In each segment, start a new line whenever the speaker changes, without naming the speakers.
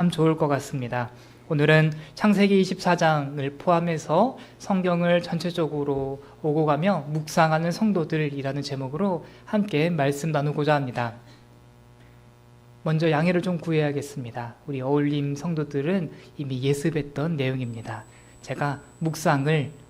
참 좋을 것 같습니다. 오늘은 창세기 24장을 포함해서 성경을 전체적으로 오고 가며 묵상하는 성도들이라는 제목으로 함께 말씀 나누고자 합니다. 먼저 양해를 좀 구해야겠습니다. 우리 어울림 성도들은 이미 예습했던 내용입니다. 제가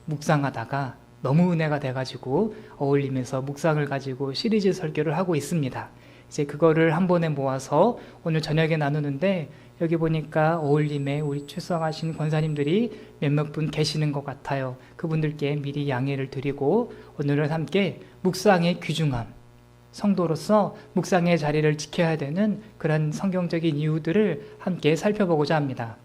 묵상하다가 너무 은혜가 돼가지고 어울림에서 묵상을 가지고 시리즈 설교를 하고 있습니다. 이제 그거를 한 번에 모아서 오늘 저녁에 나누는데 여기 보니까 어울림에 우리 출석하신 권사님들이 몇몇 분 계시는 것 같아요. 그분들께 미리 양해를 드리고 오늘은 함께 묵상의 귀중함, 성도로서 묵상의 자리를 지켜야 되는 그런 성경적인 이유들을 함께 살펴보고자 합니다.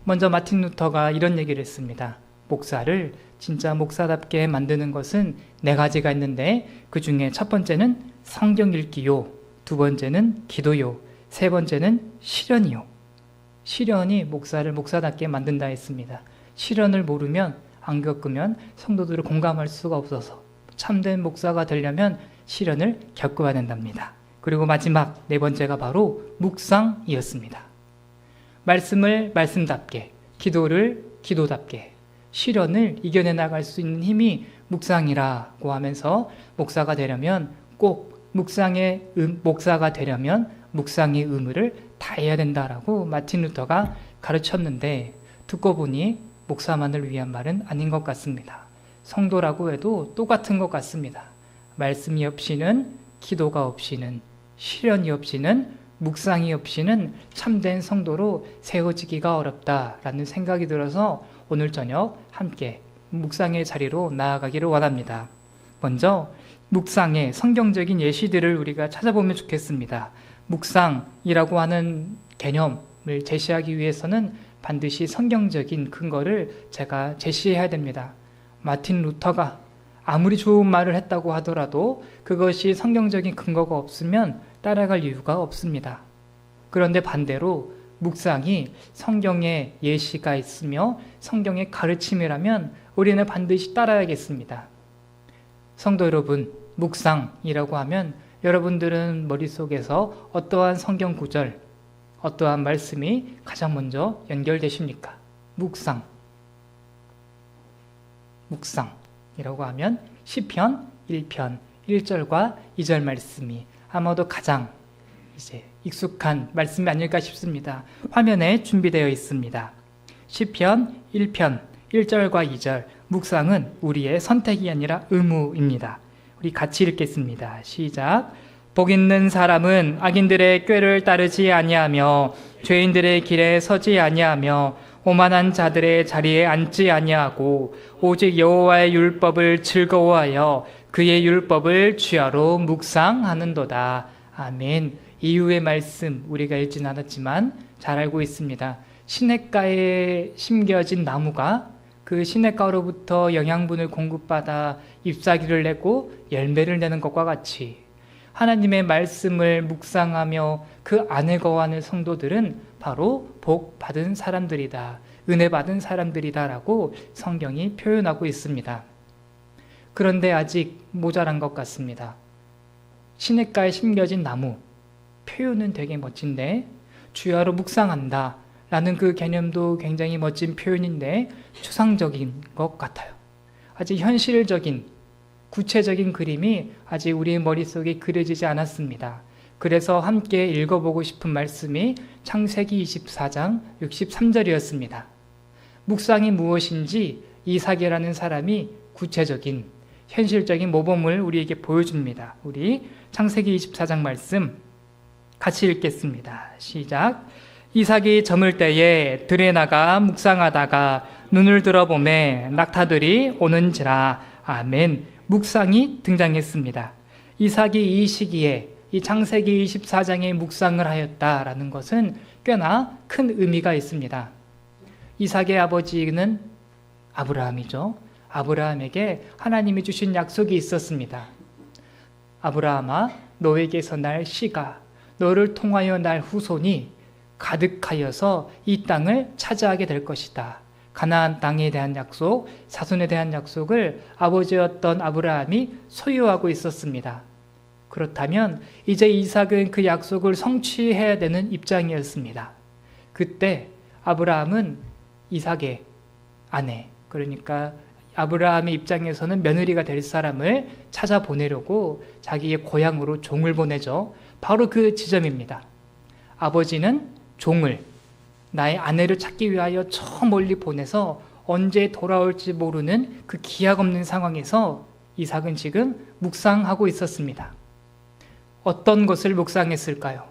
먼저 마틴 루터가 이런 얘기를 했습니다. 목사를 진짜 목사답게 만드는 것은 4가지가 있는데 그 중에 첫 번째는 성경 읽기요, 두 번째는 기도요, 세 번째는 실현이요. 실현이 목사를 목사답게 만든다 했습니다. 실현을 모르면, 안 겪으면 성도들을 공감할 수가 없어서 참된 목사가 되려면 실현을 겪어야 된답니다. 그리고 마지막 4번째가 바로 묵상이었습니다. 말씀을 말씀답게, 기도를 기도답게, 실현을 이겨내 나갈 수 있는 힘이 묵상이라고 하면서 목사가 되려면 꼭 목사가 되려면 묵상의 의무를 다해야 된다라고 마틴 루터가 가르쳤는데 듣고 보니 목사만을 위한 말은 아닌 것 같습니다. 성도라고 해도 똑같은 것 같습니다. 말씀이 없이는, 기도가 없이는, 실현이 없이는, 묵상이 없이는 참된 성도로 세워지기가 어렵다라는 생각이 들어서 오늘 저녁 함께 묵상의 자리로 나아가기를 원합니다. 먼저 묵상의 성경적인 예시들을 우리가 찾아보면 좋겠습니다. 묵상이라고 하는 개념을 제시하기 위해서는 반드시 성경적인 근거를 제가 제시해야 됩니다. 마틴 루터가 아무리 좋은 말을 했다고 하더라도 그것이 성경적인 근거가 없으면 따라갈 이유가 없습니다. 그런데 반대로 묵상이 성경의 예시가 있으며 성경의 가르침이라면 우리는 반드시 따라야겠습니다. 성도 여러분, 묵상이라고 하면 여러분들은 머릿속에서 어떠한 성경 구절, 어떠한 말씀이 가장 먼저 연결되십니까? 묵상이라고 하면 시편 1편 1절과 2절 말씀이 아마도 가장 이제 익숙한 말씀이 아닐까 싶습니다. 화면에 준비되어 있습니다. 시편 1편 1절과 2절, 묵상은 우리의 선택이 아니라 의무입니다. 우리 같이 읽겠습니다. 시작. 복 있는 사람은 악인들의 꾀를 따르지 아니하며 죄인들의 길에 서지 아니하며 오만한 자들의 자리에 앉지 아니하고 오직 여호와의 율법을 즐거워하여 그의 율법을 주야로 묵상하는도다. 아멘. 이후의 말씀 우리가 읽진 않았지만 잘 알고 있습니다. 시냇가에 심겨진 나무가 그 시냇가로부터 영양분을 공급받아 잎사귀를 내고 열매를 내는 것과 같이 하나님의 말씀을 묵상하며 그 안에 거하는 성도들은 바로 복 받은 사람들이다, 은혜 받은 사람들이다 라고 성경이 표현하고 있습니다. 그런데 아직 모자란 것 같습니다. 시냇가에 심겨진 나무, 표현은 되게 멋진데 주야로 묵상한다 라는 그 개념도 굉장히 멋진 표현인데 추상적인 것 같아요. 아직 현실적인, 구체적인 그림이 아직 우리의 머릿속에 그려지지 않았습니다. 그래서 함께 읽어보고 싶은 말씀이 창세기 24장 63절이었습니다. 묵상이 무엇인지 이삭이라는 사람이 구체적인, 현실적인 모범을 우리에게 보여줍니다. 우리 창세기 24장 말씀 같이 읽겠습니다. 시작. 이삭이 저물 때에 들에 나가 묵상하다가 눈을 들어보매 낙타들이 오는지라. 아멘. 묵상이 등장했습니다. 이삭이 이 시기에 이 창세기 24장에 묵상을 하였다라는 것은 꽤나 큰 의미가 있습니다. 이삭의 아버지는 아브라함이죠. 아브라함에게 하나님이 주신 약속이 있었습니다. 아브라함아, 너에게서 날 씨가, 너를 통하여 날 후손이 가득하여서 이 땅을 차지하게 될 것이다. 가나안 땅에 대한 약속, 자손에 대한 약속을 아버지였던 아브라함이 소유하고 있었습니다. 그렇다면 이제 이삭은 그 약속을 성취해야 되는 입장이었습니다. 그때 아브라함은 이삭의 아내, 그러니까 아브라함의 입장에서는 며느리가 될 사람을 찾아보내려고 자기의 고향으로 종을 보내죠. 바로 그 지점입니다. 아버지는 종을 나의 아내를 찾기 위하여 저 멀리 보내서 언제 돌아올지 모르는 그 기약 없는 상황에서 이삭은 지금 묵상하고 있었습니다. 어떤 것을 묵상했을까요?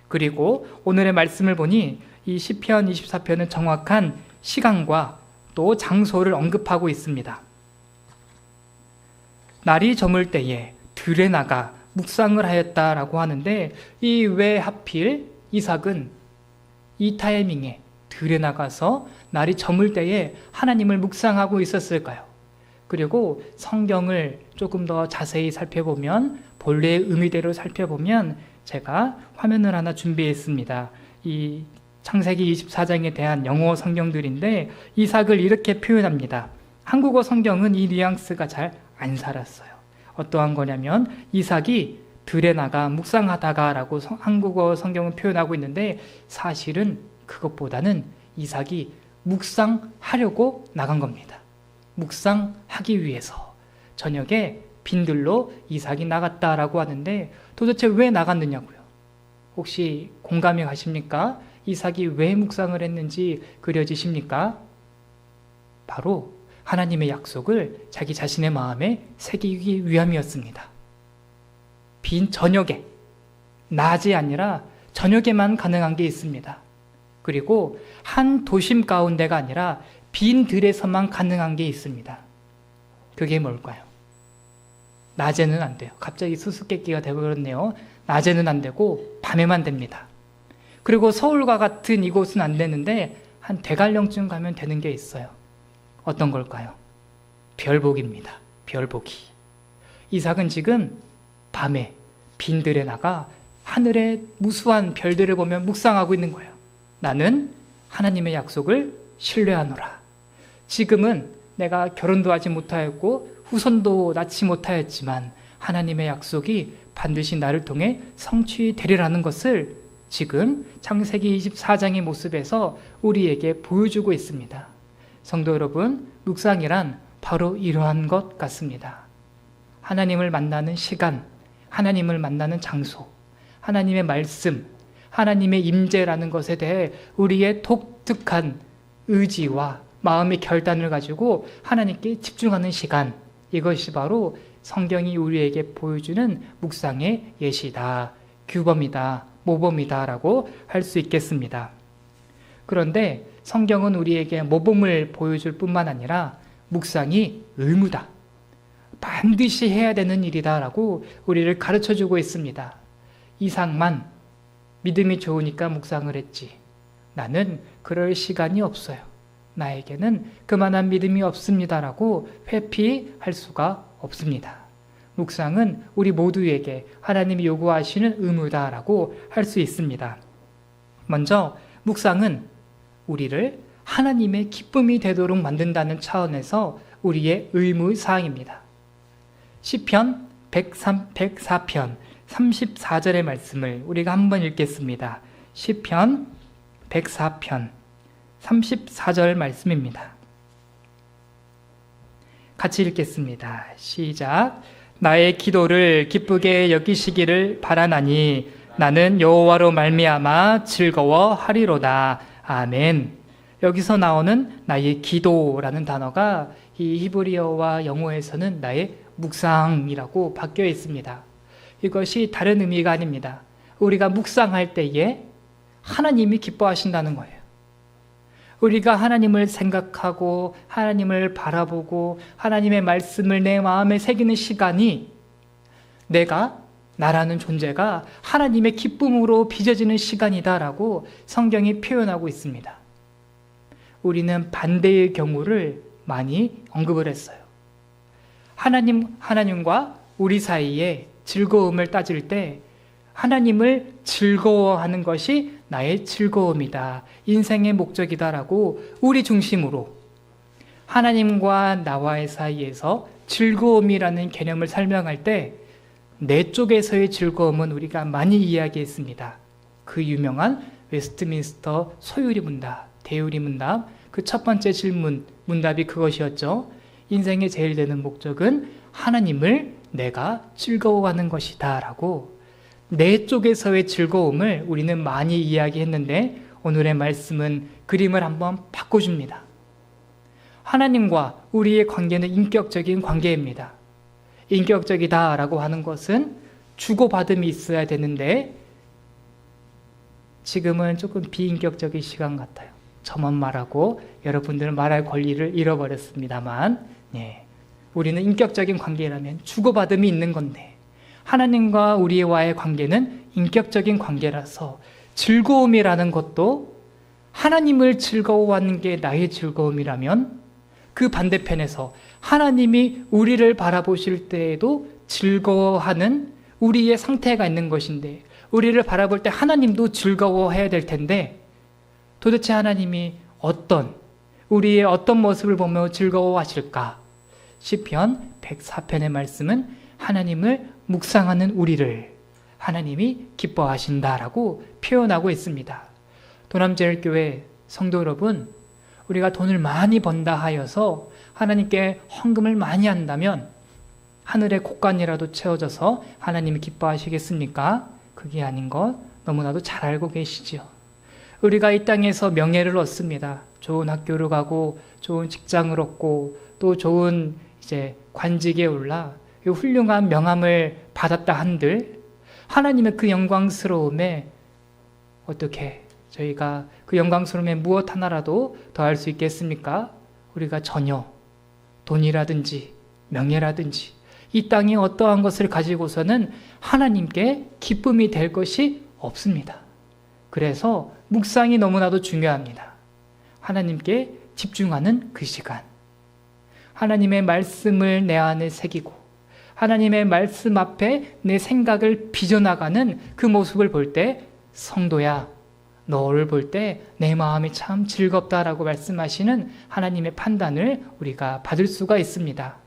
그리고 오늘의 말씀을 보니 이 시편 24편은 정확한 시간과 또 장소를 언급하고 있습니다. 날이 저물 때에 들에 나가 묵상을 하였다라고 하는데, 이 왜 하필 이삭은 이 타이밍에 들에 나가서 날이 저물 때에 하나님을 묵상하고 있었을까요? 그리고 성경을 조금 더 자세히 살펴보면, 본래의 의미대로 살펴보면 제가 화면을 하나 준비했습니다. 이 창세기 24장에 대한 영어 성경들인데 이삭을 이렇게 표현합니다. 한국어 성경은 이 뉘앙스가 잘 안 살았어요. 어떠한 거냐면 이삭이 들에 나가 묵상하다가 라고 한국어 성경은 표현하고 있는데, 사실은 그것보다는 이삭이 묵상하려고 나간 겁니다. 묵상하기 위해서 저녁에 빈들로 이삭이 나갔다라고 하는데, 도대체 왜 나갔느냐고요? 혹시 공감이 가십니까? 이삭이 왜 묵상을 했는지 그려지십니까? 바로 하나님의 약속을 자기 자신의 마음에 새기기 위함이었습니다. 빈 저녁에, 낮이 아니라 저녁에만 가능한 게 있습니다. 그리고 한 도심 가운데가 아니라 빈 들에서만 가능한 게 있습니다. 그게 뭘까요? 낮에는 안 돼요. 갑자기 수수께끼가 되어버렸네요. 낮에는 안 되고 밤에만 됩니다. 그리고 서울과 같은 이곳은 안 되는데 한 대관령쯤 가면 되는 게 있어요. 어떤 걸까요? 별보기입니다. 별보기. 이삭은 지금 밤에 빈들에 나가 하늘의 무수한 별들을 보며 묵상하고 있는 거예요. 나는 하나님의 약속을 신뢰하노라. 지금은 내가 결혼도 하지 못하였고 후손도 낳지 못하였지만 하나님의 약속이 반드시 나를 통해 성취되리라는 것을 지금 창세기 24장의 모습에서 우리에게 보여주고 있습니다. 성도 여러분, 묵상이란 바로 이러한 것 같습니다. 하나님을 만나는 시간, 하나님을 만나는 장소, 하나님의 말씀, 하나님의 임재라는 것에 대해 우리의 독특한 의지와 마음의 결단을 가지고 하나님께 집중하는 시간, 이것이 바로 성경이 우리에게 보여주는 묵상의 예시다, 규범이다, 모범이다 라고 할 수 있겠습니다. 그런데 성경은 우리에게 모범을 보여줄 뿐만 아니라 묵상이 의무다, 반드시 해야 되는 일이다 라고 우리를 가르쳐주고 있습니다. 이삭만 믿음이 좋으니까 묵상을 했지, 나는 그럴 시간이 없어요, 나에게는 그만한 믿음이 없습니다 라고 회피할 수가 없습니다. 묵상은 우리 모두에게 하나님이 요구하시는 의무다라고 할 수 있습니다. 먼저 묵상은 우리를 하나님의 기쁨이 되도록 만든다는 차원에서 우리의 의무사항입니다. 시편 104편 34절의 말씀을 우리가 한번 읽겠습니다. 시편 104편 34절 말씀입니다. 같이 읽겠습니다. 시작. 나의 기도를 기쁘게 여기시기를 바라나니 나는 여호와로 말미암아 즐거워하리로다. 아멘. 여기서 나오는 나의 기도라는 단어가 이 히브리어와 영어에서는 나의 묵상이라고 바뀌어 있습니다. 이것이 다른 의미가 아닙니다. 우리가 묵상할 때에 하나님이 기뻐하신다는 거예요. 우리가 하나님을 생각하고 하나님을 바라보고 하나님의 말씀을 내 마음에 새기는 시간이 나라는 존재가 하나님의 기쁨으로 빚어지는 시간이다라고 성경이 표현하고 있습니다. 우리는 반대의 경우를 많이 언급을 했어요. 하나님과 우리 사이에 즐거움을 따질 때 하나님을 즐거워하는 것이 나의 즐거움이다, 인생의 목적이다라고 우리 중심으로 하나님과 나와의 사이에서 즐거움이라는 개념을 설명할 때 내 쪽에서의 즐거움은 우리가 많이 이야기했습니다. 그 유명한 웨스트민스터 소유리 문답, 대유리 문답, 그 첫 번째 질문, 문답이 그것이었죠. 인생의 제일 되는 목적은 하나님을 내가 즐거워하는 것이다 라고 내 쪽에서의 즐거움을 우리는 많이 이야기했는데 오늘의 말씀은 그림을 한번 바꿔줍니다. 하나님과 우리의 관계는 인격적인 관계입니다. 인격적이다 라고 하는 것은 주고받음이 있어야 되는데 지금은 조금 비인격적인 시간 같아요. 저만 말하고 여러분들은 말할 권리를 잃어버렸습니다만 우리는 인격적인 관계라면 주고받음이 있는 건데 하나님과 우리와의 관계는 인격적인 관계라서 즐거움이라는 것도 하나님을 즐거워하는 게 나의 즐거움이라면 그 반대편에서 하나님이 우리를 바라보실 때에도 즐거워하는 우리의 상태가 있는 것인데 우리를 바라볼 때 하나님도 즐거워해야 될 텐데 도대체 하나님이 우리의 어떤 모습을 보며 즐거워하실까? 시편 104편의 말씀은 하나님을 묵상하는 우리를 하나님이 기뻐하신다라고 표현하고 있습니다. 도남제일교회 성도 여러분, 우리가 돈을 많이 번다 하여서 하나님께 헌금을 많이 한다면 하늘의 곳간이라도 채워져서 하나님이 기뻐하시겠습니까? 그게 아닌 것 너무나도 잘 알고 계시죠. 우리가 이 땅에서 명예를 얻습니다. 좋은 학교를 가고 좋은 직장을 얻고 또 좋은 관직에 올라 훌륭한 명함을 받았다 한들 하나님의 그 영광스러움에 어떻게 저희가 그 영광스러움에 무엇 하나라도 더할 수 있겠습니까? 우리가 전혀 돈이라든지 명예라든지 이 땅에 어떠한 것을 가지고서는 하나님께 기쁨이 될 것이 없습니다. 그래서 묵상이 너무나도 중요합니다. 하나님께 집중하는 그 시간, 하나님의 말씀을 내 안에 새기고 하나님의 말씀 앞에 내 생각을 빚어나가는 그 모습을 볼 때 성도야, 너를 볼 때 내 마음이 참 즐겁다라고 말씀하시는 하나님의 판단을 우리가 받을 수가 있습니다.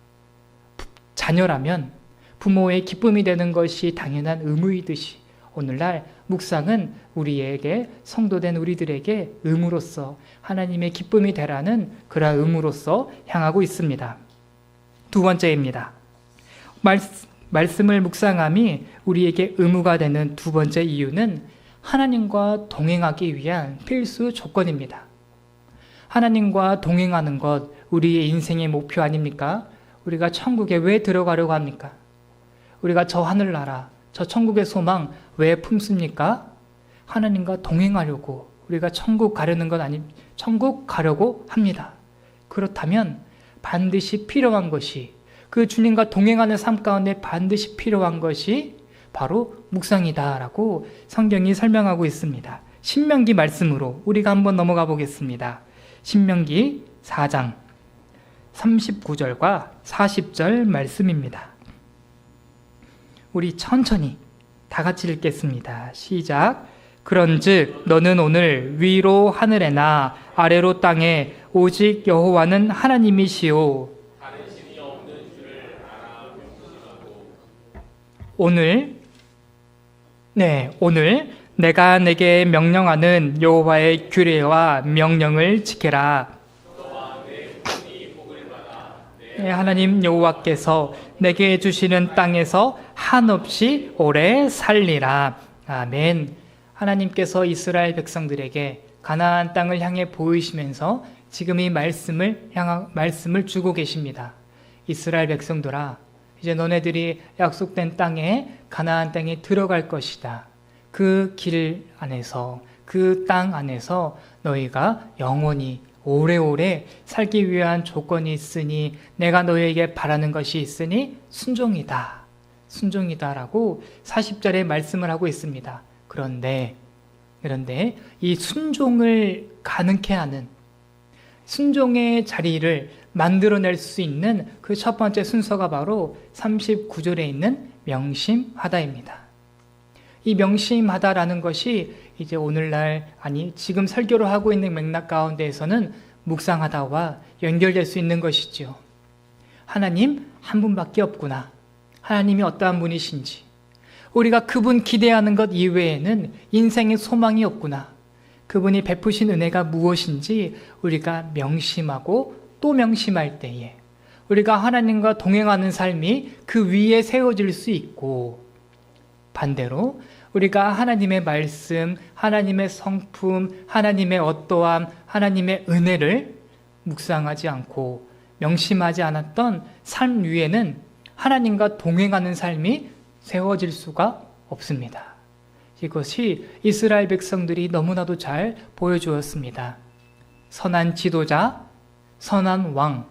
자녀라면 부모의 기쁨이 되는 것이 당연한 의무이듯이 오늘날 묵상은 우리에게 성도된 우리들에게 의무로서 하나님의 기쁨이 되라는 그러한 의무로서 향하고 있습니다. 두 번째입니다. 말씀을 묵상함이 우리에게 의무가 되는 두 번째 이유는 하나님과 동행하기 위한 필수 조건입니다. 하나님과 동행하는 것 우리의 인생의 목표 아닙니까? 우리가 천국에 왜 들어가려고 합니까? 우리가 저 하늘나라, 저 천국의 소망 왜 품습니까? 하나님과 동행하려고 우리가 천국 가려는 것 천국 가려고 합니다. 그렇다면 반드시 필요한 것이 그 주님과 동행하는 삶 가운데 반드시 필요한 것이 바로 묵상이다라고 성경이 설명하고 있습니다. 신명기 말씀으로 우리가 한번 넘어가 보겠습니다. 신명기 4장 39절과 40절 말씀입니다. 우리 천천히 다 같이 읽겠습니다. 시작. 그런즉 너는 오늘 위로 하늘에나 아래로 땅에 오직 여호와는 하나님이시오. 오늘 내가 내게 명령하는 여호와의 규례와 명령을 지켜라. 하나님 여호와께서 내게 주시는 땅에서 한없이 오래 살리라. 아멘. 하나님께서 이스라엘 백성들에게 가나안 땅을 향해 보이시면서 지금 이 말씀을 주고 계십니다. 이스라엘 백성들아, 이제 너네들이 약속된 땅에 가나안 땅에 들어갈 것이다. 그 길 안에서 그 땅 안에서 너희가 영원히 오래오래 살기 위한 조건이 있으니 내가 너희에게 바라는 것이 있으니 순종이다라고 40절에 말씀을 하고 있습니다. 그런데 이 순종을 가능케 하는 순종의 자리를 만들어낼 수 있는 그 첫 번째 순서가 바로 39절에 있는 명심하다입니다. 이 명심하다라는 것이 이제 오늘날 지금 설교를 하고 있는 맥락 가운데에서는 묵상하다와 연결될 수 있는 것이죠. 하나님 한 분밖에 없구나. 하나님이 어떠한 분이신지, 우리가 그분 기대하는 것 이외에는 인생의 소망이 없구나, 그분이 베푸신 은혜가 무엇인지 우리가 명심하고 또 명심할 때에 우리가 하나님과 동행하는 삶이 그 위에 세워질 수 있고, 반대로 우리가 하나님의 말씀, 하나님의 성품, 하나님의 어떠함, 하나님의 은혜를 묵상하지 않고 명심하지 않았던 삶 위에는 하나님과 동행하는 삶이 세워질 수가 없습니다. 이것이 이스라엘 백성들이 너무나도 잘 보여주었습니다. 선한 지도자, 선한 왕,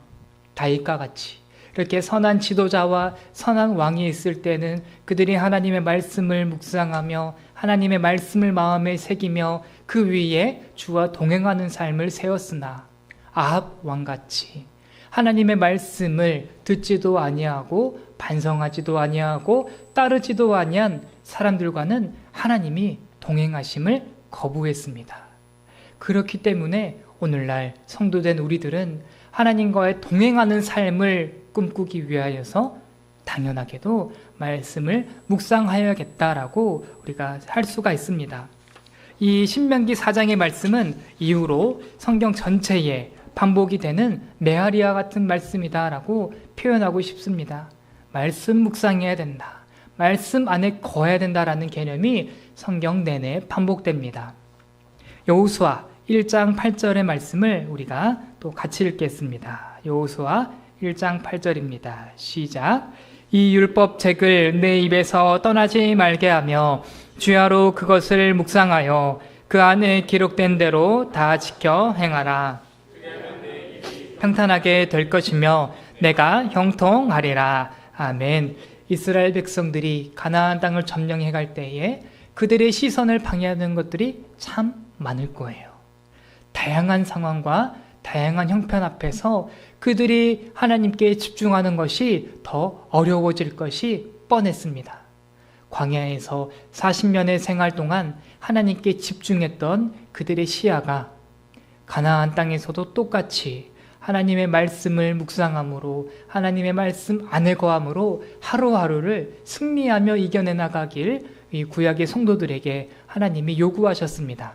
다윗과 같이 이렇게 선한 지도자와 선한 왕이 있을 때는 그들이 하나님의 말씀을 묵상하며 하나님의 말씀을 마음에 새기며 그 위에 주와 동행하는 삶을 세웠으나, 아합 왕같이 하나님의 말씀을 듣지도 아니하고 반성하지도 아니하고 따르지도 아니한 사람들과는 하나님이 동행하심을 거부했습니다. 그렇기 때문에 오늘날 성도된 우리들은 하나님과의 동행하는 삶을 꿈꾸기 위하여서 당연하게도 말씀을 묵상하여야겠다라고 우리가 할 수가 있습니다. 이 신명기 4장의 말씀은 이후로 성경 전체에 반복이 되는 메아리와 같은 말씀이다라고 표현하고 싶습니다. 말씀 묵상해야 된다, 말씀 안에 거해야 된다라는 개념이 성경 내내 반복됩니다. 여호수아 1장 8절의 말씀을 우리가 또 같이 읽겠습니다. 여호수아 1장 8절입니다. 시작. 이 율법책을 내 입에서 떠나지 말게 하며 주야로 그것을 묵상하여 그 안에 기록된 대로 다 지켜 행하라. 평탄하게 될 것이며 내가 형통하리라. 아멘. 이스라엘 백성들이 가나안 땅을 점령해 갈 때에 그들의 시선을 방해하는 것들이 참 많을 거예요. 다양한 상황과 다양한 형편 앞에서 그들이 하나님께 집중하는 것이 더 어려워질 것이 뻔했습니다. 광야에서 40년의 생활 동안 하나님께 집중했던 그들의 시야가 가나안 땅에서도 똑같이 하나님의 말씀을 묵상함으로, 하나님의 말씀 안에 거함으로 하루하루를 승리하며 이겨내 나가길 이 구약의 성도들에게 하나님이 요구하셨습니다.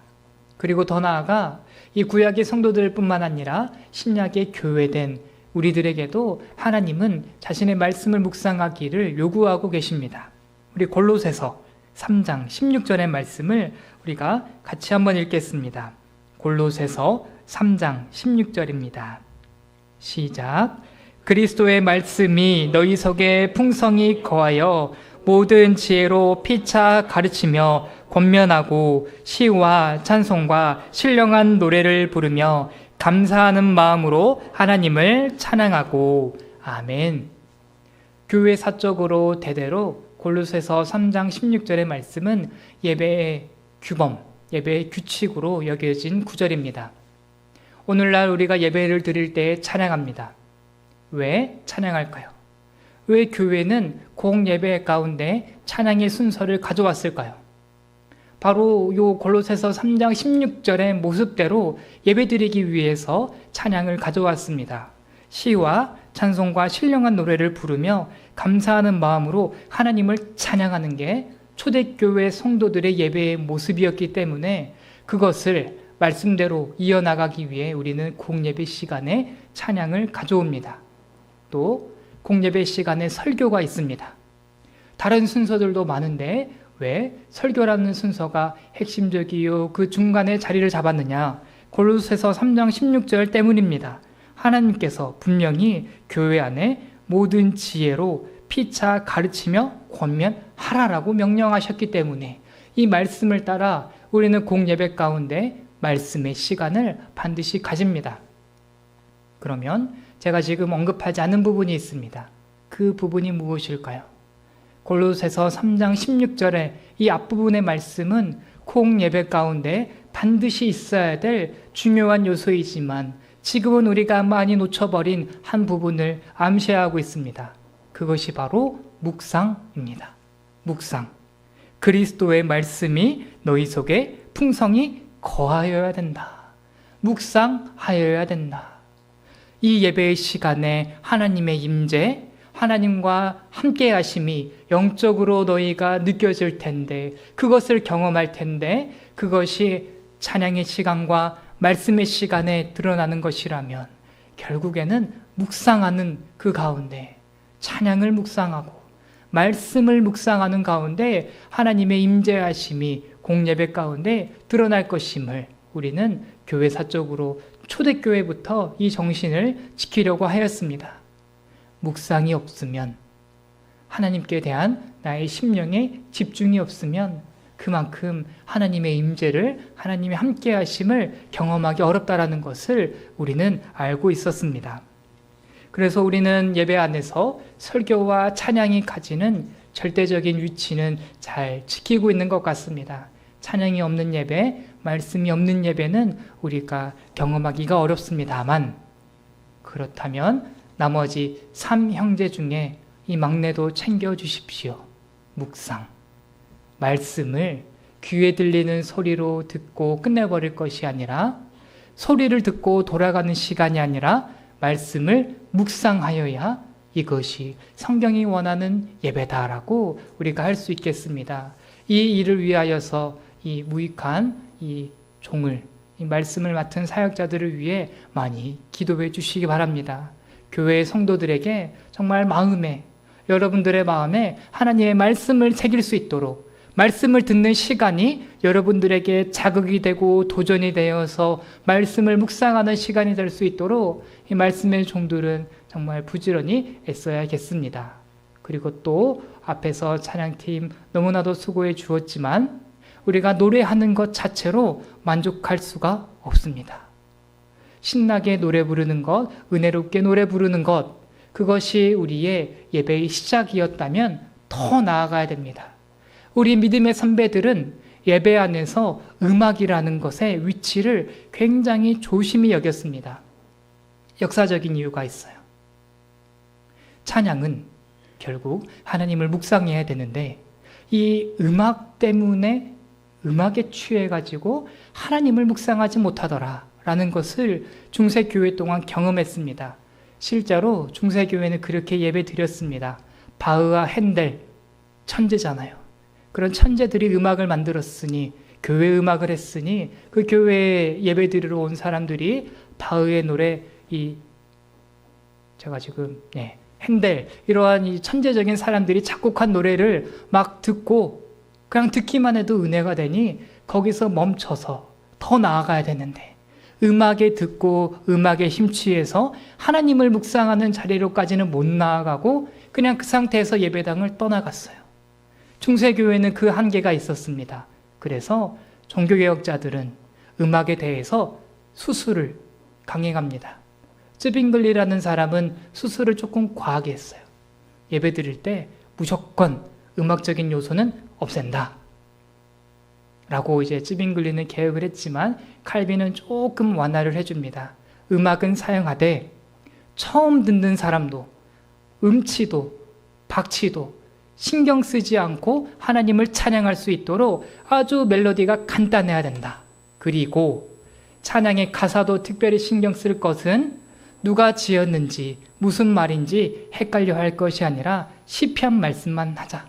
그리고 더 나아가 이 구약의 성도들뿐만 아니라 신약의 교회된 우리들에게도 하나님은 자신의 말씀을 묵상하기를 요구하고 계십니다. 우리 골로새서 3장 16절의 말씀을 우리가 같이 한번 읽겠습니다. 골로새서 3장 16절입니다. 시작. 그리스도의 말씀이 너희 속에 풍성히 거하여 모든 지혜로 피차 가르치며 권면하고 시와 찬송과 신령한 노래를 부르며 감사하는 마음으로 하나님을 찬양하고. 아멘. 교회 사적으로 대대로 골로새서 3장 16절의 말씀은 예배의 규범, 예배의 규칙으로 여겨진 구절입니다. 오늘날 우리가 예배를 드릴 때 찬양합니다. 왜 찬양할까요? 왜 교회는 공예배 가운데 찬양의 순서를 가져왔을까요? 바로 요 골로새서 3장 16절의 모습대로 예배드리기 위해서 찬양을 가져왔습니다. 시와 찬송과 신령한 노래를 부르며 감사하는 마음으로 하나님을 찬양하는 게 초대교회 성도들의 예배의 모습이었기 때문에 그것을 말씀대로 이어나가기 위해 우리는 공예배 시간에 찬양을 가져옵니다. 또 공예배 시간에 설교가 있습니다. 다른 순서들도 많은데 왜 설교라는 순서가 핵심적이요 그 중간에 자리를 잡았느냐? 골로새서 3장 16절 때문입니다. 하나님께서 분명히 교회 안에 모든 지혜로 피차 가르치며 권면하라라고 명령하셨기 때문에 이 말씀을 따라 우리는 공예배 가운데 말씀의 시간을 반드시 가집니다. 그러면 제가 지금 언급하지 않은 부분이 있습니다. 그 부분이 무엇일까요? 골로새서 3장 16절의 이 앞부분의 말씀은 공예배 가운데 반드시 있어야 될 중요한 요소이지만 지금은 우리가 많이 놓쳐버린 한 부분을 암시하고 있습니다. 그것이 바로 묵상입니다. 묵상. 그리스도의 말씀이 너희 속에 풍성히 거하여야 된다. 묵상하여야 된다. 이 예배의 시간에 하나님의 임재, 하나님과 함께 하심이 영적으로 너희가 느껴질 텐데, 그것을 경험할 텐데, 그것이 찬양의 시간과 말씀의 시간에 드러나는 것이라면 결국에는 묵상하는 그 가운데, 찬양을 묵상하고 말씀을 묵상하는 가운데 하나님의 임재하심이 공예배 가운데 드러날 것임을 우리는 교회사적으로 초대교회부터 이 정신을 지키려고 하였습니다. 묵상이 없으면, 하나님께 대한 나의 심령에 집중이 없으면 그만큼 하나님의 임재를, 하나님의 함께 하심을 경험하기 어렵다라는 것을 우리는 알고 있었습니다. 그래서 우리는 예배 안에서 설교와 찬양이 가지는 절대적인 위치는 잘 지키고 있는 것 같습니다. 찬양이 없는 예배, 말씀이 없는 예배는 우리가 경험하기가 어렵습니다만, 그렇다면 나머지 3형제 중에 이 막내도 챙겨주십시오. 묵상, 말씀을 귀에 들리는 소리로 듣고 끝내버릴 것이 아니라, 소리를 듣고 돌아가는 시간이 아니라 말씀을 묵상하여야 이것이 성경이 원하는 예배다라고 우리가 할 수 있겠습니다. 이 일을 위하여서 이 무익한 이 종을, 이 말씀을 맡은 사역자들을 위해 많이 기도해 주시기 바랍니다. 교회의 성도들에게 정말 여러분들의 마음에 하나님의 말씀을 새길 수 있도록, 말씀을 듣는 시간이 여러분들에게 자극이 되고 도전이 되어서 말씀을 묵상하는 시간이 될 수 있도록 이 말씀의 종들은 정말 부지런히 애써야겠습니다. 그리고 또 앞에서 찬양팀 너무나도 수고해 주었지만 우리가 노래하는 것 자체로 만족할 수가 없습니다. 신나게 노래 부르는 것, 은혜롭게 노래 부르는 것, 그것이 우리의 예배의 시작이었다면 더 나아가야 됩니다. 우리 믿음의 선배들은 예배 안에서 음악이라는 것의 위치를 굉장히 조심히 여겼습니다. 역사적인 이유가 있어요. 찬양은 결국 하나님을 묵상해야 되는데, 이 음악 때문에 음악에 취해가지고 하나님을 묵상하지 못하더라라는 것을 중세교회 동안 경험했습니다. 실제로 중세교회는 그렇게 예배 드렸습니다. 바흐와 핸델, 천재잖아요. 그런 천재들이 음악을 만들었으니, 교회 음악을 했으니, 그 교회에 예배 드리러 온 사람들이 바흐의 노래, 핸델, 이러한 이 천재적인 사람들이 작곡한 노래를 막 듣고 그냥 듣기만 해도 은혜가 되니 거기서 멈춰서 더 나아가야 되는데, 음악에 듣고 음악에 힘취해서 하나님을 묵상하는 자리로까지는 못 나아가고 그냥 그 상태에서 예배당을 떠나갔어요. 중세교회는 그 한계가 있었습니다. 그래서 종교개혁자들은 음악에 대해서 수술을 강행합니다. 쯔빙글리라는 사람은 수술을 조금 과하게 했어요. 예배 드릴 때 무조건 음악적인 요소는 없앤다 라고 이제 쯔빙글리는 개혁을 했지만, 칼빈은 조금 완화를 해줍니다. 음악은 사용하되 처음 듣는 사람도 음치도 박치도 신경 쓰지 않고 하나님을 찬양할 수 있도록 아주 멜로디가 간단해야 된다. 그리고 찬양의 가사도 특별히 신경 쓸 것은 누가 지었는지 무슨 말인지 헷갈려 할 것이 아니라 시편 말씀만 하자.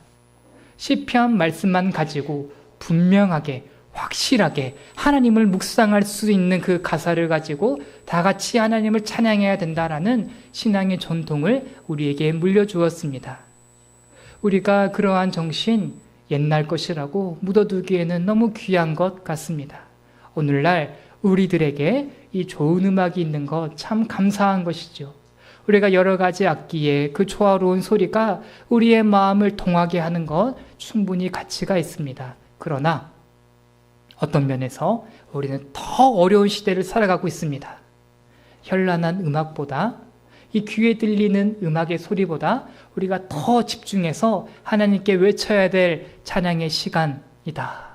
시편 말씀만 가지고 분명하게, 확실하게 하나님을 묵상할 수 있는 그 가사를 가지고 다 같이 하나님을 찬양해야 된다라는 신앙의 전통을 우리에게 물려주었습니다. 우리가 그러한 정신, 옛날 것이라고 묻어두기에는 너무 귀한 것 같습니다. 오늘날 우리들에게 이 좋은 음악이 있는 것 참 감사한 것이죠. 우리가 여러 가지 악기에 그 조화로운 소리가 우리의 마음을 동하게 하는 것 충분히 가치가 있습니다. 그러나 어떤 면에서 우리는 더 어려운 시대를 살아가고 있습니다. 현란한 음악보다, 이 귀에 들리는 음악의 소리보다 우리가 더 집중해서 하나님께 외쳐야 될 찬양의 시간이다.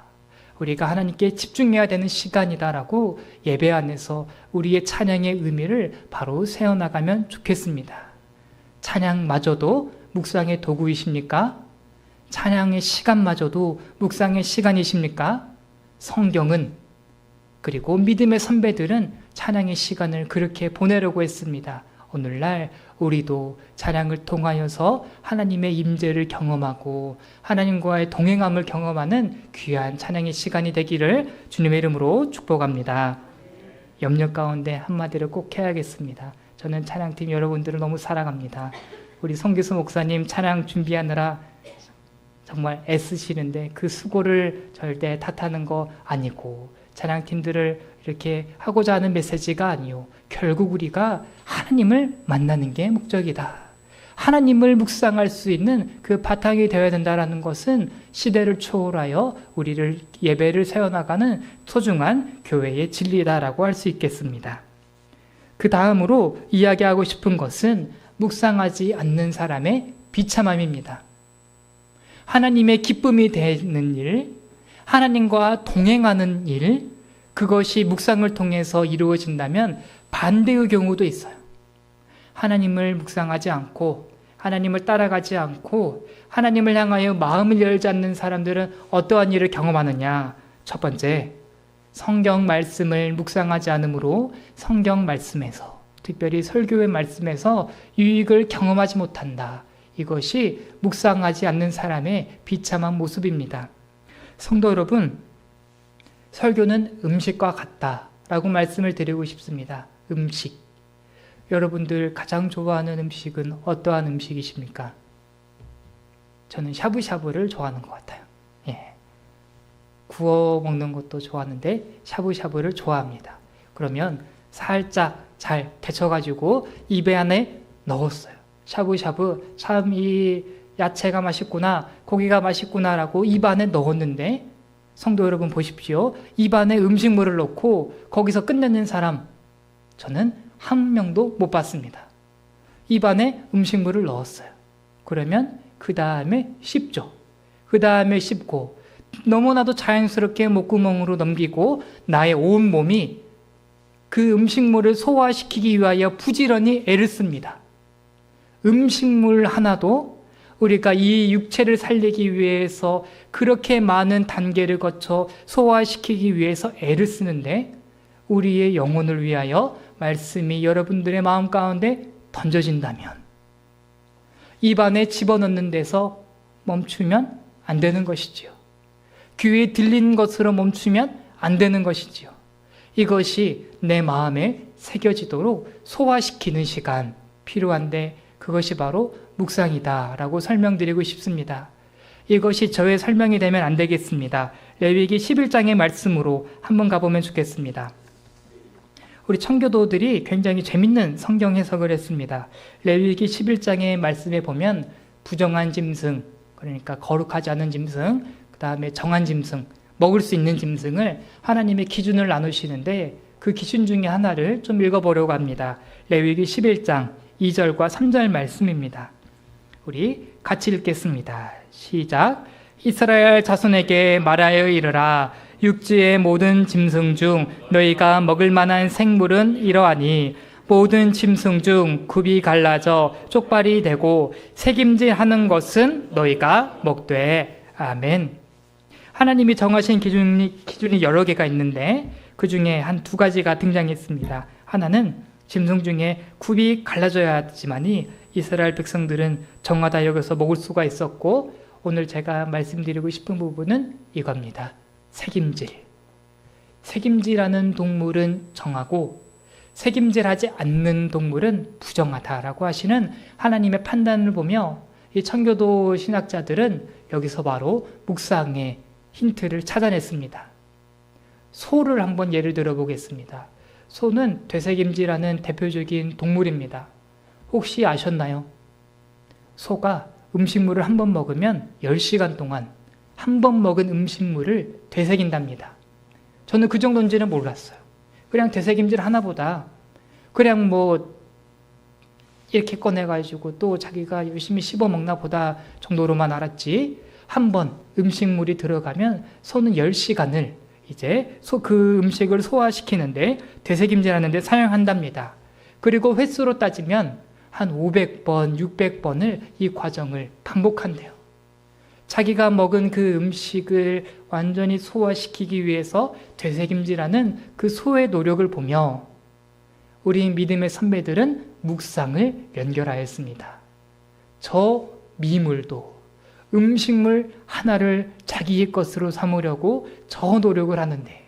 우리가 하나님께 집중해야 되는 시간이다라고 예배 안에서 우리의 찬양의 의미를 바로 세워나가면 좋겠습니다. 찬양마저도 묵상의 도구이십니까? 찬양의 시간마저도 묵상의 시간이십니까? 성경은, 그리고 믿음의 선배들은 찬양의 시간을 그렇게 보내려고 했습니다. 오늘날 우리도 찬양을 통하여서 하나님의 임재를 경험하고 하나님과의 동행함을 경험하는 귀한 찬양의 시간이 되기를 주님의 이름으로 축복합니다. 염려 가운데 한마디를 꼭 해야겠습니다. 저는 찬양팀 여러분들을 너무 사랑합니다. 우리 성기수 목사님 찬양 준비하느라 정말 애쓰시는데 그 수고를 절대 탓하는 거 아니고, 찬양팀들을 이렇게 하고자 하는 메시지가 아니요, 결국 우리가 하나님을 만나는 게 목적이다. 하나님을 묵상할 수 있는 그 바탕이 되어야 된다는 것은 시대를 초월하여 우리를 예배를 세워나가는 소중한 교회의 진리다라고 할 수 있겠습니다. 그 다음으로 이야기하고 싶은 것은 묵상하지 않는 사람의 비참함입니다. 하나님의 기쁨이 되는 일, 하나님과 동행하는 일, 그것이 묵상을 통해서 이루어진다면 반대의 경우도 있어요. 하나님을 묵상하지 않고 하나님을 따라가지 않고 하나님을 향하여 마음을 열지 않는 사람들은 어떠한 일을 경험하느냐? 첫 번째, 성경 말씀을 묵상하지 않으므로 성경 말씀에서, 특별히 설교의 말씀에서 유익을 경험하지 못한다. 이것이 묵상하지 않는 사람의 비참한 모습입니다. 성도 여러분, 설교는 음식과 같다라고 말씀을 드리고 싶습니다. 음식. 여러분들 가장 좋아하는 음식은 어떠한 음식이십니까? 저는 샤브샤브를 좋아하는 것 같아요. 예. 구워 먹는 것도 좋아하는데 샤브샤브를 좋아합니다. 그러면 살짝 잘 데쳐가지고 입에 안에 넣었어요. 샤브샤브, 참 이 야채가 맛있구나, 고기가 맛있구나라고 입 안에 넣었는데, 성도 여러분 보십시오. 입 안에 음식물을 넣고 거기서 끝내는 사람, 저는 한 명도 못 봤습니다. 입 안에 음식물을 넣었어요. 그러면 그 다음에 씹죠. 그 다음에 씹고 너무나도 자연스럽게 목구멍으로 넘기고 나의 온 몸이 그 음식물을 소화시키기 위하여 부지런히 애를 씁니다. 음식물 하나도 우리가 이 육체를 살리기 위해서 그렇게 많은 단계를 거쳐 소화시키기 위해서 애를 쓰는데, 우리의 영혼을 위하여 말씀이 여러분들의 마음 가운데 던져진다면 입 안에 집어넣는 데서 멈추면 안 되는 것이지요. 귀에 들린 것으로 멈추면 안 되는 것이지요. 이것이 내 마음에 새겨지도록 소화시키는 시간 필요한데, 그것이 바로 묵상이다 라고 설명드리고 싶습니다. 이것이 저의 설명이 되면 안 되겠습니다. 레위기 11장의 말씀으로 한번 가보면 좋겠습니다. 우리 청교도들이 굉장히 재밌는 성경 해석을 했습니다. 레위기 11장의 말씀에 보면 부정한 짐승, 그러니까 거룩하지 않은 짐승, 그 다음에 정한 짐승, 먹을 수 있는 짐승을 하나님의 기준을 나누시는데, 그 기준 중에 하나를 좀 읽어보려고 합니다. 레위기 11장 2절과 3절 말씀입니다. 우리 같이 읽겠습니다. 시작. 이스라엘 자손에게 말하여 이르라. 육지의 모든 짐승 중 너희가 먹을 만한 생물은 이러하니, 모든 짐승 중 굽이 갈라져 쪽발이 되고 새김질하는 것은 너희가 먹되. 아멘. 하나님이 정하신 기준이 여러 개가 있는데 그 중에 한 두 가지가 등장했습니다. 하나는 짐승 중에 굽이 갈라져야지만이 이스라엘 백성들은 정하다 여겨서 먹을 수가 있었고, 오늘 제가 말씀드리고 싶은 부분은 이겁니다. 새김질. 새김질하는 동물은 정하고 새김질하지 않는 동물은 부정하다라고 하시는 하나님의 판단을 보며, 이 청교도 신학자들은 여기서 바로 묵상의 힌트를 찾아냈습니다. 소를 한번 예를 들어 보겠습니다. 소는 되새김질하는 대표적인 동물입니다. 혹시 아셨나요? 소가 음식물을 한 번 먹으면 10시간 동안 한 번 먹은 음식물을 되새긴답니다. 저는 그 정도인지는 몰랐어요. 그냥 되새김질 하나보다 그냥 뭐 이렇게 꺼내가지고 또 자기가 열심히 씹어 먹나 보다 정도로만 알았지, 한 번 음식물이 들어가면 소는 10시간을 이제 그 음식을 소화시키는데, 되새김질하는데 사용한답니다. 그리고 횟수로 따지면 한 500번, 600번을 이 과정을 반복한대요. 자기가 먹은 그 음식을 완전히 소화시키기 위해서 되새김질하는 그 소의 노력을 보며, 우리 믿음의 선배들은 묵상을 연결하였습니다. 저 미물도 음식물 하나를 자기의 것으로 삼으려고 저 노력을 하는데,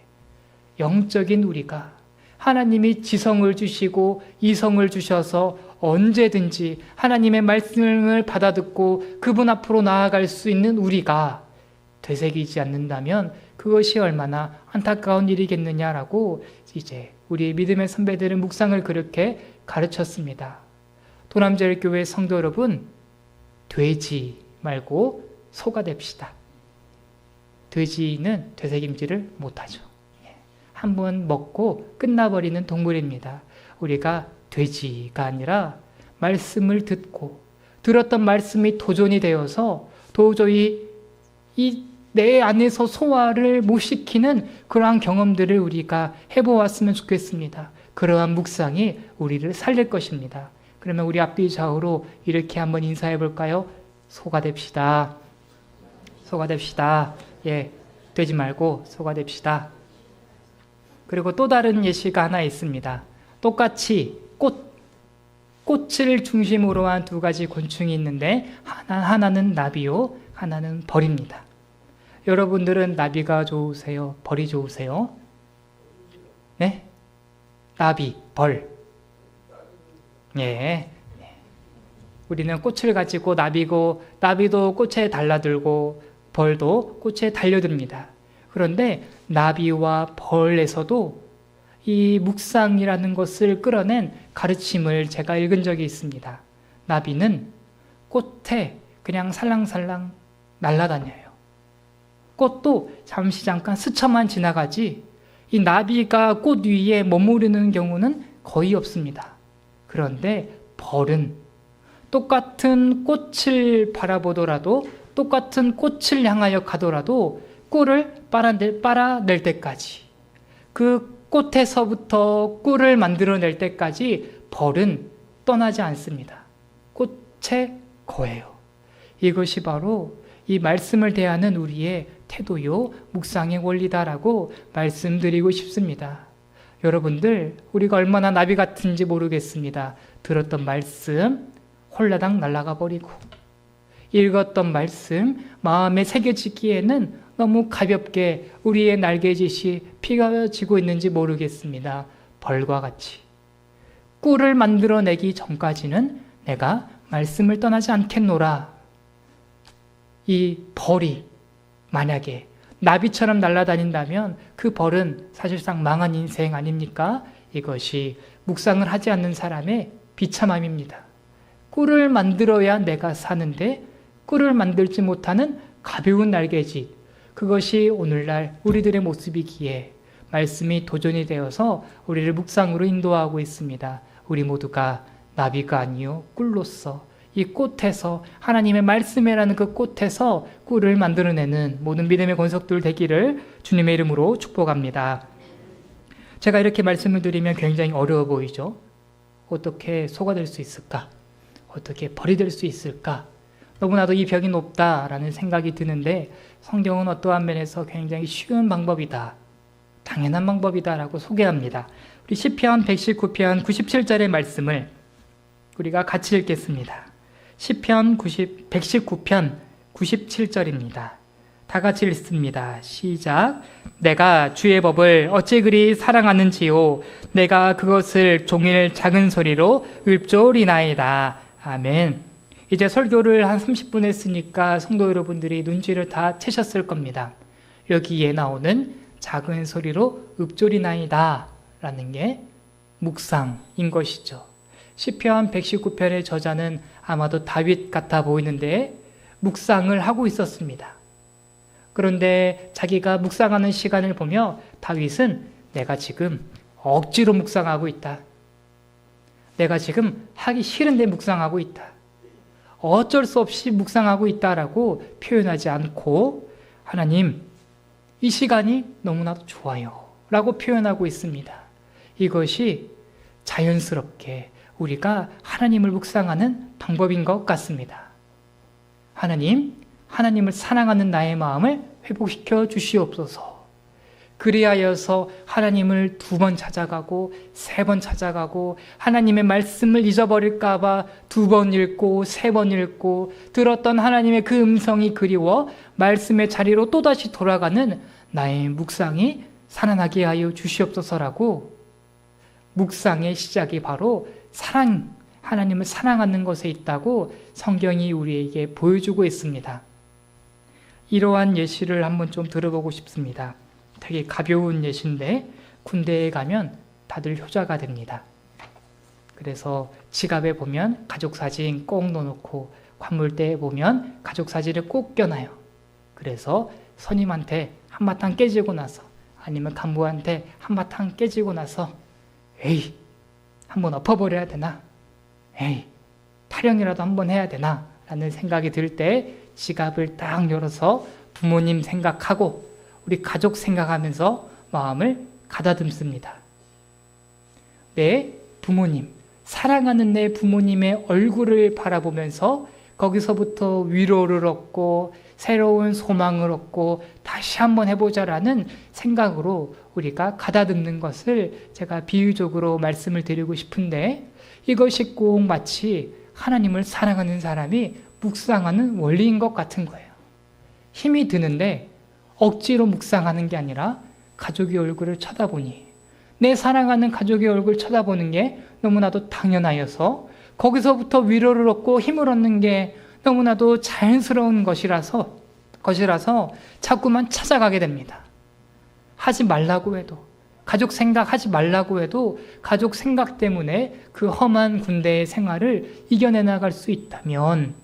영적인 우리가 하나님이 지성을 주시고 이성을 주셔서 언제든지 하나님의 말씀을 받아듣고 그분 앞으로 나아갈 수 있는 우리가 되새기지 않는다면 그것이 얼마나 안타까운 일이겠느냐라고 이제 우리 믿음의 선배들은 묵상을 그렇게 가르쳤습니다. 도남제일교회 성도 여러분, 돼지 말고 소가 됩시다. 돼지는 되새김질을 못하죠. 한번 먹고 끝나버리는 동물입니다. 우리가 돼지가 아니라 말씀을 듣고 들었던 말씀이 도전이 되어서 도저히 내 안에서 소화를 못 시키는 그러한 경험들을 우리가 해보았으면 좋겠습니다. 그러한 묵상이 우리를 살릴 것입니다. 그러면 우리 앞뒤 좌우로 이렇게 한번 인사해 볼까요? 소가 됩시다. 소가 됩시다. 예, 되지 말고 소가 됩시다. 그리고 또 다른 예시가 하나 있습니다. 똑같이 꽃을 중심으로 한 두 가지 곤충이 있는데 하나는 나비요, 하나는 벌입니다. 여러분들은 나비가 좋으세요? 벌이 좋으세요? 네? 나비, 벌. 예. 우리는 꽃을 가지고 나비도 꽃에 달라들고 벌도 꽃에 달려듭니다. 그런데 나비와 벌에서도 이 묵상이라는 것을 끌어낸 가르침을 제가 읽은 적이 있습니다. 나비는 꽃에 그냥 살랑살랑 날아다녀요. 꽃도 잠깐 스쳐만 지나가지 이 나비가 꽃 위에 머무르는 경우는 거의 없습니다. 그런데 벌은 똑같은 꽃을 바라보더라도, 똑같은 꽃을 향하여 가더라도 꿀을 빨아낼 때까지, 그 꽃에서부터 꿀을 만들어낼 때까지 벌은 떠나지 않습니다. 꽃에 거해요. 이것이 바로 이 말씀을 대하는 우리의 태도요, 묵상의 원리다라고 말씀드리고 싶습니다. 여러분들, 우리가 얼마나 나비 같은지 모르겠습니다. 들었던 말씀 홀라당 날아가 버리고, 읽었던 말씀 마음에 새겨지기에는 너무 가볍게 우리의 날개짓이 피어지고 있는지 모르겠습니다. 벌과 같이 꿀을 만들어내기 전까지는 내가 말씀을 떠나지 않겠노라. 이 벌이 만약에 나비처럼 날아다닌다면 그 벌은 사실상 망한 인생 아닙니까? 이것이 묵상을 하지 않는 사람의 비참함입니다. 꿀을 만들어야 내가 사는데 꿀을 만들지 못하는 가벼운 날개짓, 그것이 오늘날 우리들의 모습이기에 말씀이 도전이 되어서 우리를 묵상으로 인도하고 있습니다. 우리 모두가 나비가 아니요 꿀로서 이 꽃에서, 하나님의 말씀이라는 그 꽃에서 꿀을 만들어내는 모든 믿음의 권속들 되기를 주님의 이름으로 축복합니다. 제가 이렇게 말씀을 드리면 굉장히 어려워 보이죠? 어떻게 소가 될 수 있을까? 어떻게 벌이 될 수 있을까? 너무나도 이 벽이 높다라는 생각이 드는데, 성경은 어떠한 면에서 굉장히 쉬운 방법이다, 당연한 방법이다라고 소개합니다. 우리 시편 119편 97절의 말씀을 우리가 같이 읽겠습니다. 시편 119편 97절입니다. 다 같이 읽습니다. 시작. 내가 주의 법을 어찌 그리 사랑하는지요, 내가 그것을 종일 작은 소리로 읊조리나이다. 아멘. 이제 설교를 한 30분 했으니까 성도 여러분들이 눈치를 다 채셨을 겁니다. 여기에 나오는 작은 소리로 읊조리나이다 라는 게 묵상인 것이죠. 시편 119편의 저자는 아마도 다윗 같아 보이는데 묵상을 하고 있었습니다. 그런데 자기가 묵상하는 시간을 보며 다윗은 내가 지금 억지로 묵상하고 있다. 내가 지금 하기 싫은데 묵상하고 있다. 어쩔 수 없이 묵상하고 있다라고 표현하지 않고 하나님, 이 시간이 너무나도 좋아요 라고 표현하고 있습니다. 이것이 자연스럽게 우리가 하나님을 묵상하는 방법인 것 같습니다. 하나님을 사랑하는 나의 마음을 회복시켜 주시옵소서. 그리하여서 하나님을 2번 찾아가고 3번 찾아가고 하나님의 말씀을 잊어버릴까 봐 2번 읽고 3번 읽고 들었던 하나님의 그 음성이 그리워 말씀의 자리로 또다시 돌아가는 나의 묵상이 살아나게 하여 주시옵소서라고, 묵상의 시작이 바로 하나님을 사랑하는 것에 있다고 성경이 우리에게 보여주고 있습니다. 이러한 예시를 한번 좀 들어보고 싶습니다. 되게 가벼운 예시인데 군대에 가면 다들 효자가 됩니다. 그래서 지갑에 보면 가족 사진 꼭 넣어놓고 관물대에 보면 가족 사진을 꼭 껴놔요. 그래서 선임한테 한바탕 깨지고 나서, 아니면 간부한테 한바탕 깨지고 나서 에이, 한번 엎어버려야 되나? 에이, 타령이라도 한번 해야 되나? 라는 생각이 들 때 지갑을 딱 열어서 부모님 생각하고 우리 가족 생각하면서 마음을 가다듬습니다. 내 부모님, 사랑하는 내 부모님의 얼굴을 바라보면서 거기서부터 위로를 얻고 새로운 소망을 얻고 다시 한번 해보자라는 생각으로 우리가 가다듬는 것을 제가 비유적으로 말씀을 드리고 싶은데, 이것이 꼭 마치 하나님을 사랑하는 사람이 묵상하는 원리인 것 같은 거예요. 힘이 드는데 억지로 묵상하는 게 아니라 가족의 얼굴을 쳐다보니, 내 사랑하는 가족의 얼굴을 쳐다보는 게 너무나도 당연하여서 거기서부터 위로를 얻고 힘을 얻는 게 너무나도 자연스러운 것이라서 자꾸만 찾아가게 됩니다. 하지 말라고 해도, 가족 생각하지 말라고 해도 가족 생각 때문에 그 험한 군대의 생활을 이겨내 나갈 수 있다면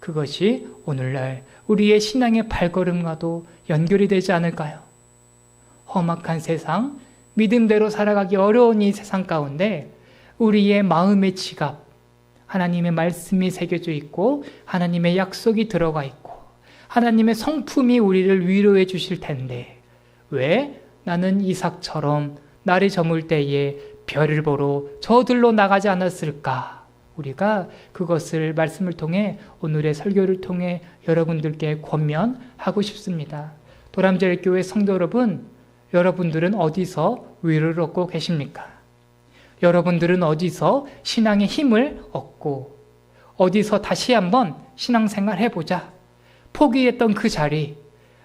그것이 오늘날 우리의 신앙의 발걸음과도 연결이 되지 않을까요? 험악한 세상, 믿음대로 살아가기 어려운 이 세상 가운데 우리의 마음의 지갑, 하나님의 말씀이 새겨져 있고 하나님의 약속이 들어가 있고 하나님의 성품이 우리를 위로해 주실 텐데, 왜 나는 이삭처럼 날이 저물 때에 별을 보러 저들로 나가지 않았을까? 우리가 그것을 말씀을 통해, 오늘의 설교를 통해 여러분들께 권면하고 싶습니다. 도람제일교회 성도 여러분, 여러분들은 어디서 위로를 얻고 계십니까? 여러분들은 어디서 신앙의 힘을 얻고 어디서 다시 한번 신앙생활 해보자, 포기했던 그 자리,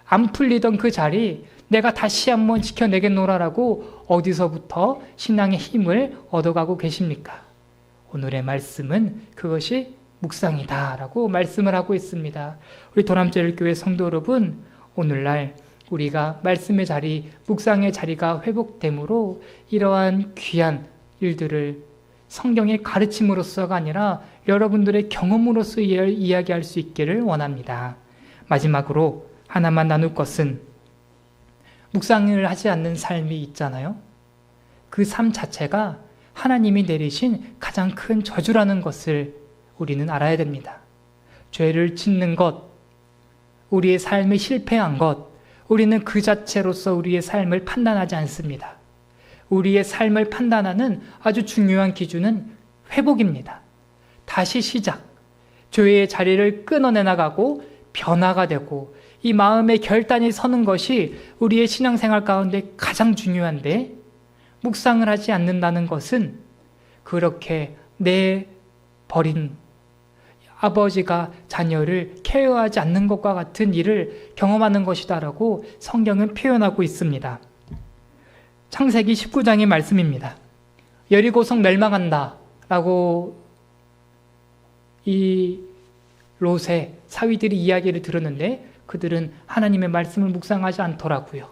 안 풀리던 그 자리 내가 다시 한번 지켜내겠노라라고 어디서부터 신앙의 힘을 얻어가고 계십니까? 오늘의 말씀은 그것이 묵상이다라고 말씀을 하고 있습니다. 우리 도남제일교회 성도 여러분, 오늘날 우리가 말씀의 자리, 묵상의 자리가 회복됨으로 이러한 귀한 일들을 성경의 가르침으로서가 아니라 여러분들의 경험으로서 이야기할 수 있기를 원합니다. 마지막으로 하나만 나눌 것은, 묵상을 하지 않는 삶이 있잖아요. 그 삶 자체가 하나님이 내리신 가장 큰 저주라는 것을 우리는 알아야 됩니다. 죄를 짓는 것, 우리의 삶에 실패한 것, 우리는 그 자체로서 우리의 삶을 판단하지 않습니다. 우리의 삶을 판단하는 아주 중요한 기준은 회복입니다. 다시 시작, 죄의 자리를 끊어내 나가고 변화가 되고 이 마음의 결단이 서는 것이 우리의 신앙생활 가운데 가장 중요한데, 묵상을 하지 않는다는 것은 그렇게 내버린 아버지가 자녀를 케어하지 않는 것과 같은 일을 경험하는 것이다라고 성경은 표현하고 있습니다. 창세기 19장의 말씀입니다. 여리고성 멸망한다 라고 이 롯의 사위들이 이야기를 들었는데 그들은 하나님의 말씀을 묵상하지 않더라고요.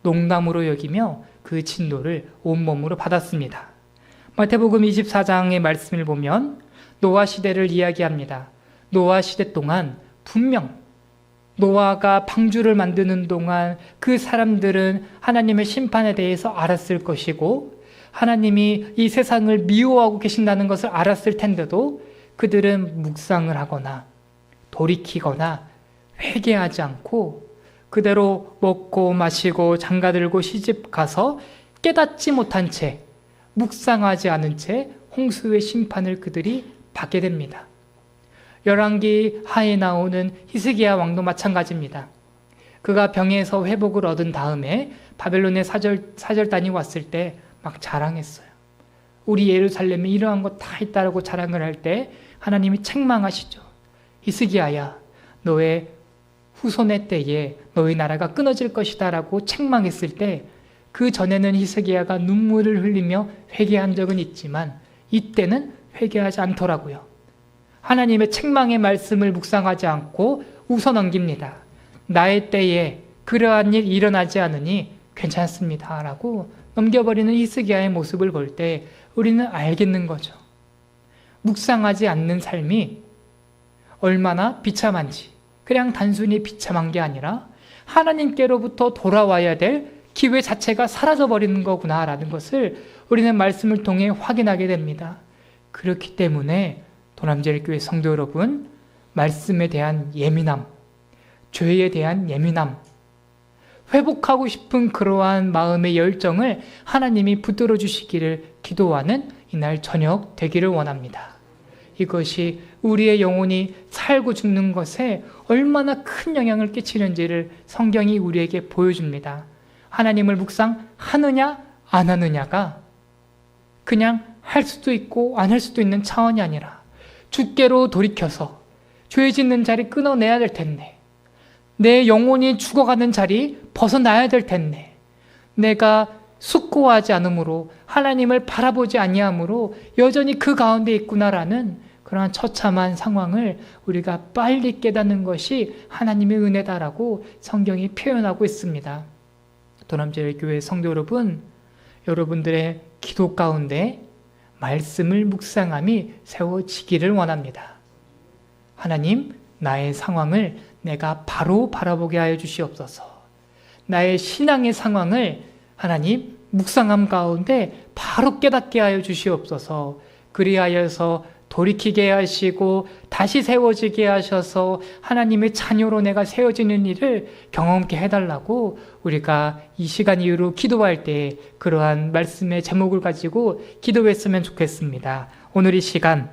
농담으로 여기며 그 진노를 온몸으로 받았습니다. 마태복음 24장의 말씀을 보면 노아 시대를 이야기합니다. 노아 시대 동안 분명 노아가 방주를 만드는 동안 그 사람들은 하나님의 심판에 대해서 알았을 것이고 하나님이 이 세상을 미워하고 계신다는 것을 알았을 텐데도 그들은 묵상을 하거나 돌이키거나 회개하지 않고 그대로 먹고 마시고 장가들고 시집 가서 깨닫지 못한 채, 묵상하지 않은 채 홍수의 심판을 그들이 받게 됩니다. 열왕기 하에 나오는 히스기야 왕도 마찬가지입니다. 그가 병에서 회복을 얻은 다음에 바벨론의 사절단이 왔을 때 막 자랑했어요. 우리 예루살렘에 이러한 것 다 있다라고 자랑을 할 때 하나님이 책망하시죠. 히스기야야, 너의 후손의 때에 너희 나라가 끊어질 것이다 라고 책망했을 때 그 전에는 히스기야가 눈물을 흘리며 회개한 적은 있지만 이때는 회개하지 않더라고요. 하나님의 책망의 말씀을 묵상하지 않고 웃어넘깁니다. 나의 때에 그러한 일 일어나지 않으니 괜찮습니다 라고 넘겨버리는 히스기야의 모습을 볼 때 우리는 알겠는 거죠. 묵상하지 않는 삶이 얼마나 비참한지, 그냥 단순히 비참한 게 아니라 하나님께로부터 돌아와야 될 기회 자체가 사라져버리는 거구나라는 것을 우리는 말씀을 통해 확인하게 됩니다. 그렇기 때문에 도남제일교회 성도 여러분, 말씀에 대한 예민함, 죄에 대한 예민함, 회복하고 싶은 그러한 마음의 열정을 하나님이 붙들어 주시기를 기도하는 이날 저녁 되기를 원합니다. 이것이 우리의 영혼이 살고 죽는 것에 얼마나 큰 영향을 끼치는지를 성경이 우리에게 보여줍니다. 하나님을 묵상하느냐 안 하느냐가 그냥 할 수도 있고 안 할 수도 있는 차원이 아니라 주께로 돌이켜서 죄 짓는 자리 끊어내야 될 텐데, 내 영혼이 죽어가는 자리 벗어나야 될 텐데, 내가 숙고하지 않으므로 하나님을 바라보지 아니함으로 여전히 그 가운데 있구나라는 그러한 처참한 상황을 우리가 빨리 깨닫는 것이 하나님의 은혜다라고 성경이 표현하고 있습니다. 도남제일교회 성도 여러분, 여러분들의 기도 가운데 말씀을 묵상함이 세워지기를 원합니다. 하나님, 나의 상황을 내가 바로 바라보게 하여 주시옵소서. 나의 신앙의 상황을 하나님 묵상함 가운데 바로 깨닫게 하여 주시옵소서. 그리하여서 돌이키게 하시고 다시 세워지게 하셔서 하나님의 자녀로 내가 세워지는 일을 경험케 해달라고 우리가 이 시간 이후로 기도할 때 그러한 말씀의 제목을 가지고 기도했으면 좋겠습니다. 오늘 이 시간